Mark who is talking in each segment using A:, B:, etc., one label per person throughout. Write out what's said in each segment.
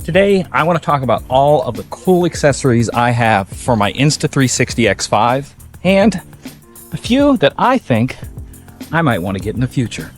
A: Today, I want to talk about all of the cool accessories I have for my Insta360 X5 and a few that I think I might want to get in the future.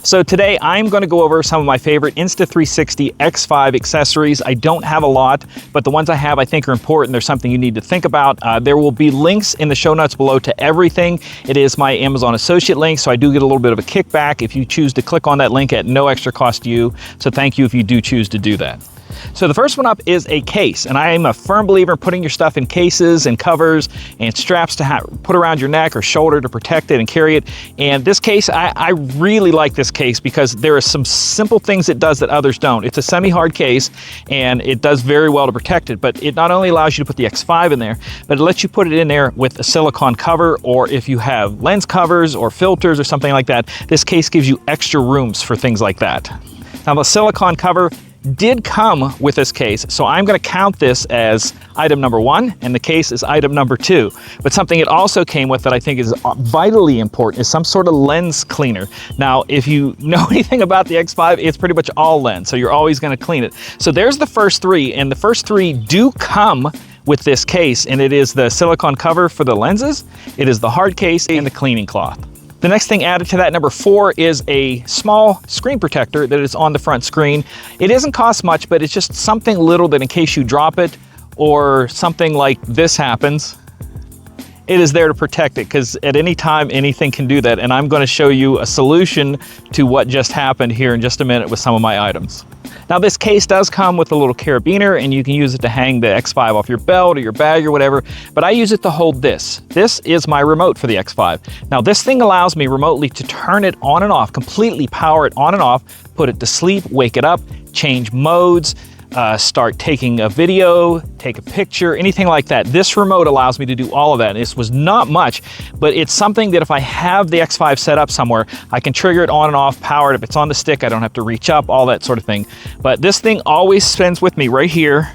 A: So today I'm going to go over some of my favorite Insta360 X5 accessories. I don't have a lot, but the ones I have I think are important. There's something you need to think about. There will be links in the show notes below to everything. It is my Amazon associate link, so I do get a little bit of a kickback if you choose to click on that link at no extra cost to you. So thank you if you do choose to do that. So the first one up is a case, and I am a firm believer in putting your stuff in cases and covers and straps to put around your neck or shoulder to protect it and carry it. And this case, I really like this case because there are some simple things it does that others don't. It's a semi-hard case and it does very well to protect it, but it not only allows you to put the X5 in there, but it lets you put it in there with a silicone cover, or if you have lens covers or filters or something like that, this case gives you extra rooms for things like that. Now the silicone cover did come with this case, so I'm going to count this as item number 1 and the case is item number 2. But something it also came with that I think is vitally important is some sort of lens cleaner. Now if you know anything about the X5, it's pretty much all lens, so you're always going to clean it. So there's the first 3, and the first 3 do come with this case, and it is the silicone cover for the lenses, it is the hard case, and the cleaning cloth. The next thing added to that, number 4, is a small screen protector that is on the front screen. It doesn't cost much, but it's just something little that in case you drop it or something like this happens, it is there to protect it, because at any time anything can do that, and I'm going to show you a solution to what just happened here in just a minute with some of my items. Now this case does come with a little carabiner, and you can use it to hang the X5 off your belt or your bag or whatever, but I use it to hold this. This is my remote for the X5. Now this thing allows me remotely to turn it on and off, completely power it on and off, put it to sleep, wake it up, change modes, start taking a video, take a picture, anything like that. This remote allows me to do all of that. This was not much, but it's something that if I have the X5 set up somewhere, I can trigger it on and off, power it. If it's on the stick, I don't have to reach up, all that sort of thing. But this thing always spins with me right here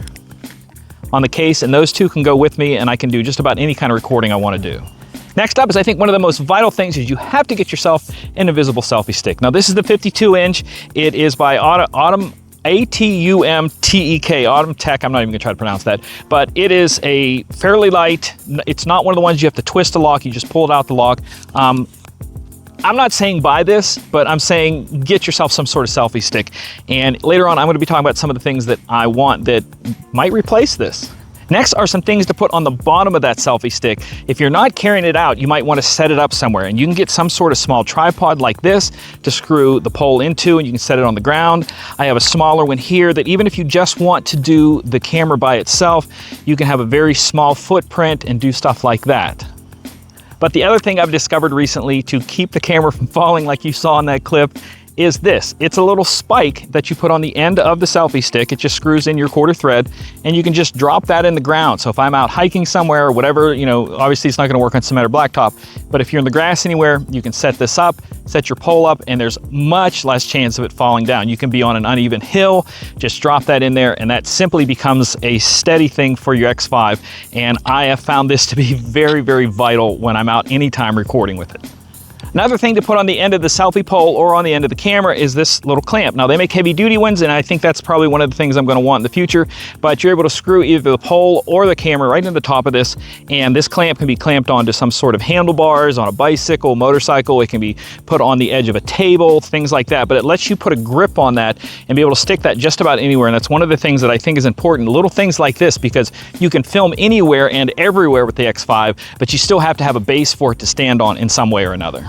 A: on the case, and those two can go with me, and I can do just about any kind of recording I want to do. Next up is, I think, one of the most vital things is you have to get yourself an invisible selfie stick. Now this is the 52-inch. It is by ATUMTEK, Autumn Tech. I'm not even gonna try to pronounce that, but it is a fairly light, it's not one of the ones you have to twist the lock, you just pull it out the lock. I'm not saying buy this, but I'm saying get yourself some sort of selfie stick. And later on, I'm gonna be talking about some of the things that I want that might replace this. Next are some things to put on the bottom of that selfie stick. If you're not carrying it out, you might want to set it up somewhere, and you can get some sort of small tripod like this to screw the pole into, and you can set it on the ground. I have a smaller one here that even if you just want to do the camera by itself, you can have a very small footprint and do stuff like that. But the other thing I've discovered recently to keep the camera from falling like you saw in that clip is this. It's a little spike that you put on the end of the selfie stick. It just screws in your quarter thread, and you can just drop that in the ground. So if I'm out hiking somewhere or whatever, you know, obviously it's not gonna work on cement or blacktop, but if you're in the grass anywhere, you can set this up, set your pole up, and there's much less chance of it falling down. You can be on an uneven hill, just drop that in there, and that simply becomes a steady thing for your X5. And I have found this to be very, very vital when I'm out anytime recording with it. Another thing to put on the end of the selfie pole or on the end of the camera is this little clamp. Now they make heavy duty ones, and I think that's probably one of the things I'm going to want in the future, but you're able to screw either the pole or the camera right into the top of this, and this clamp can be clamped onto some sort of handlebars on a bicycle, motorcycle. It can be put on the edge of a table, things like that, but it lets you put a grip on that and be able to stick that just about anywhere. And that's one of the things that I think is important, little things like this, because you can film anywhere and everywhere with the X5, but you still have to have a base for it to stand on in some way or another.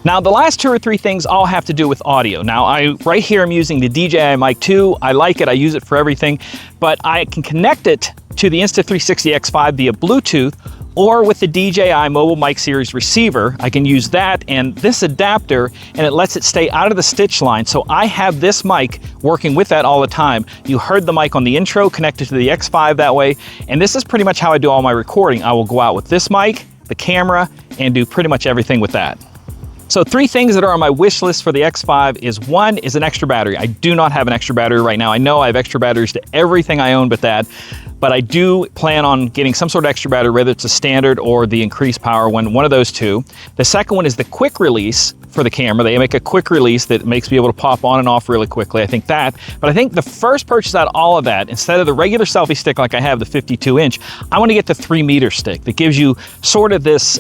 A: Now the last 2 or 3 things all have to do with audio. Now right here I'm using the DJI Mic 2. I like it, I use it for everything, but I can connect it to the Insta360 X5 via Bluetooth, or with the DJI Mobile Mic Series receiver. I can use that and this adapter, and it lets it stay out of the stitch line. So I have this mic working with that all the time. You heard the mic on the intro connected to the X5 that way, and this is pretty much how I do all my recording. I will go out with this mic, the camera, and do pretty much everything with that. So 3 things that are on my wish list for the X5 is, 1 is an extra battery. I do not have an extra battery right now. I know I have extra batteries to everything I own but that, but I do plan on getting some sort of extra battery, whether it's a standard or the increased power one of those two. The second one is the quick release for the camera. They make a quick release that makes me able to pop on and off really quickly. I think that. But I think the first purchase out of all of that, instead of the regular selfie stick like I have, the 52-inch, I want to get the 3-meter stick that gives you sort of this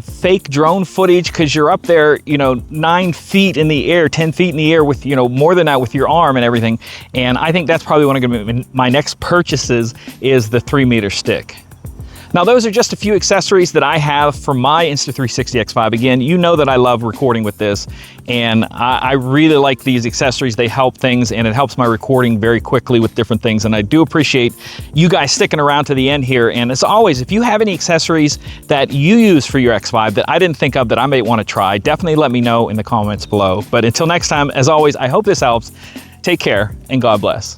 A: fake drone footage, because you're up there, you know, 9 feet in the air, 10 feet in the air with, you know, more than that with your arm and everything. And I think that's probably one of my next purchases is the 3-meter stick. Now, those are just a few accessories that I have for my Insta360 X5. Again, you know that I love recording with this, and I really like these accessories. They help things, and it helps my recording very quickly with different things, and I do appreciate you guys sticking around to the end here. And as always, if you have any accessories that you use for your X5 that I didn't think of that I may want to try, definitely let me know in the comments below. But until next time, as always, I hope this helps. Take care, and God bless.